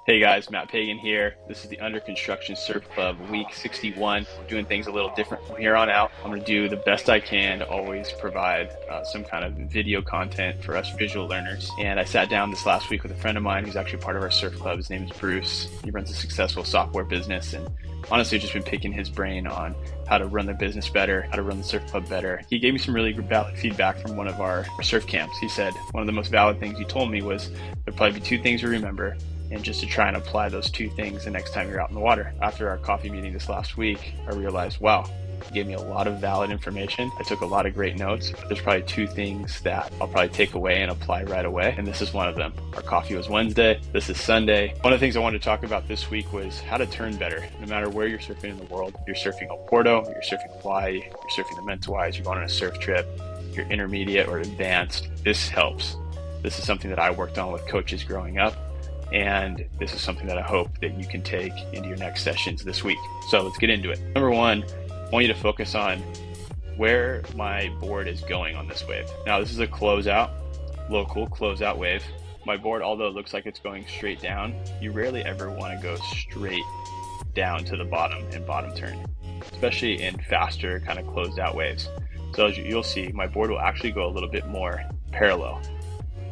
Hey guys, Matt Pagan here. This is the Under Construction Surf Club, week 61. We're doing things a little different from here on out. I'm going to do the best I can to always provide some kind of video content for us visual learners. And I sat down this last week with a friend of mine who's actually part of our surf club. His name is Bruce. He runs a successful software business, and honestly, I've just been picking his brain on how to run their business better, how to run the surf club better. He gave me some really valid feedback from one of our surf camps. He said one of the most valid things he told me was there'd probably be two things to remember, and just to try and apply those two things the next time you're out in the water. After our coffee meeting this last week, I realized, wow, he gave me a lot of valid information. I took a lot of great notes, but there's probably two things that I'll probably take away and apply right away, and this is one of them. Our coffee was Wednesday, this is Sunday. One of the things I wanted to talk about this week was how to turn better, no matter where you're surfing in the world. You're surfing El Porto, you're surfing Hawaii, you're surfing the Mentawais, you're going on a surf trip, you're intermediate or advanced. This helps. This is something that I worked on with coaches growing up, and this is something that I hope that you can take into your next sessions this week. So let's get into it. Number one, I want you to focus on where my board is going on this wave. Now this is a closeout, local closeout wave. My board, although it looks like it's going straight down, you rarely ever want to go straight down to the bottom and bottom turn, especially in faster kind of closed out waves. So as you'll see, my board will actually go a little bit more parallel.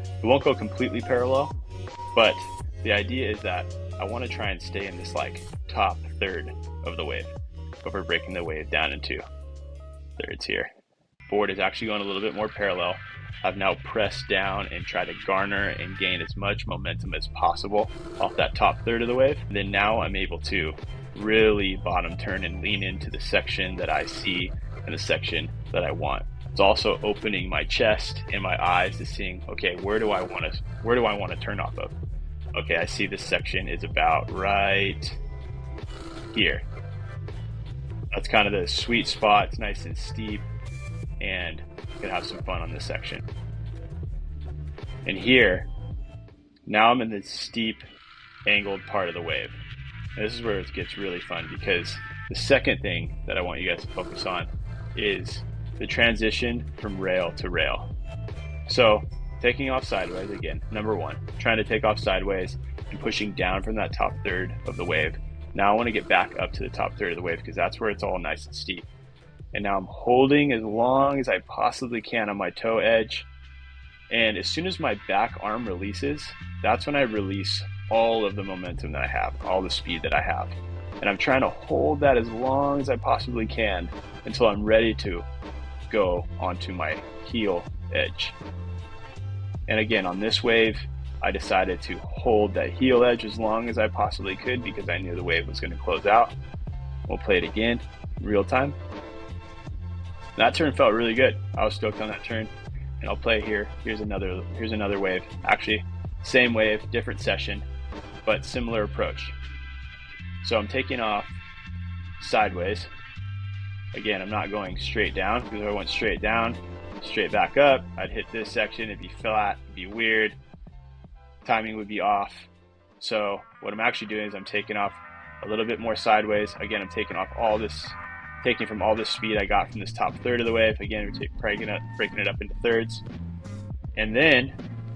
It won't go completely parallel, but the idea is that I want to try and stay in this like top third of the wave before breaking the wave down into thirds here. Board is actually going a little bit more parallel. I've now pressed down and tried to garner and gain as much momentum as possible off that top third of the wave. And then now I'm able to really bottom turn and lean into the section that I see and the section that I want. It's also opening my chest and my eyes to seeing, okay, where do I want to turn off of? Okay, I see this section is about right here. That's kind of the sweet spot. It's nice and steep, and you can have some fun on this section. And here, now I'm in the steep, angled part of the wave. And this is where it gets really fun, because the second thing that I want you guys to focus on is the transition from rail to rail. So taking off sideways again, number one, trying to take off sideways and pushing down from that top third of the wave. Now I want to get back up to the top third of the wave because that's where it's all nice and steep. And now I'm holding as long as I possibly can on my toe edge. And as soon as my back arm releases, that's when I release all of the momentum that I have, all the speed that I have. And I'm trying to hold that as long as I possibly can until I'm ready to go onto my heel edge. And again, on this wave, I decided to hold that heel edge as long as I possibly could because I knew the wave was going to close out. We'll play it again in real time. That turn felt really good. I was stoked on that turn, and I'll play here. Here's another wave. Actually, same wave, different session, but similar approach. So I'm taking off sideways. Again, I'm not going straight down, because if I went straight down, straight back up, I'd hit this section, it'd be flat, it'd be weird, timing would be off. So what I'm actually doing is I'm taking off a little bit more sideways. Again, I'm taking from all this speed I got from this top third of the wave. Again, we're breaking it up into thirds. And then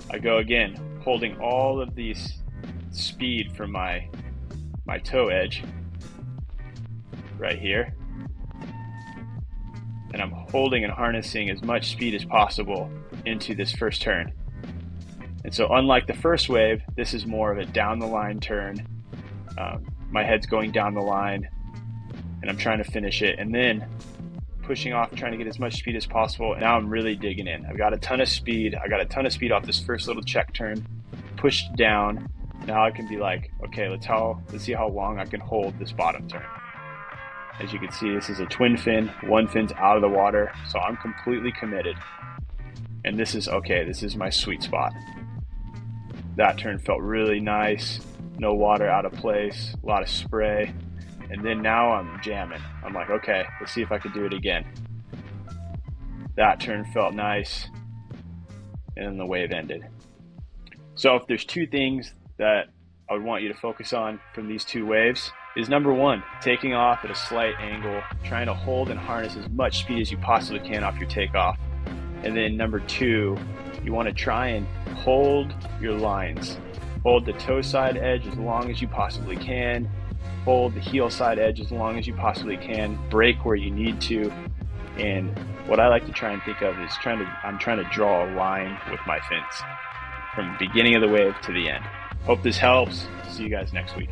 I go again, holding all of these speed from my toe edge right here. And I'm holding and harnessing as much speed as possible into this first turn. And so unlike the first wave, this is more of a down the line turn. My head's going down the line and I'm trying to finish it, and then pushing off, trying to get as much speed as possible. And now I'm really digging in. I've got a ton of speed. I got a ton of speed off this first little check turn, pushed down. Now I can be like, okay, let's see how long I can hold this bottom turn. As you can see, this is a twin fin. One fin's out of the water, so I'm completely committed. And this is my sweet spot. That turn felt really nice. No water out of place, a lot of spray. And then now I'm jamming. I'm like, okay, let's see if I can do it again. That turn felt nice. And then the wave ended. So if there's two things that I would want you to focus on from these two waves, is number one, taking off at a slight angle, trying to hold and harness as much speed as you possibly can off your takeoff. And then number two, you want to try and hold your lines Hold the toe side edge as long as you possibly can. Hold the heel side edge as long as you possibly can. Break where you need to. And what I like to try and think of is I'm trying to draw a line with my fins from the beginning of the wave to the end. Hope this helps. See you guys next week.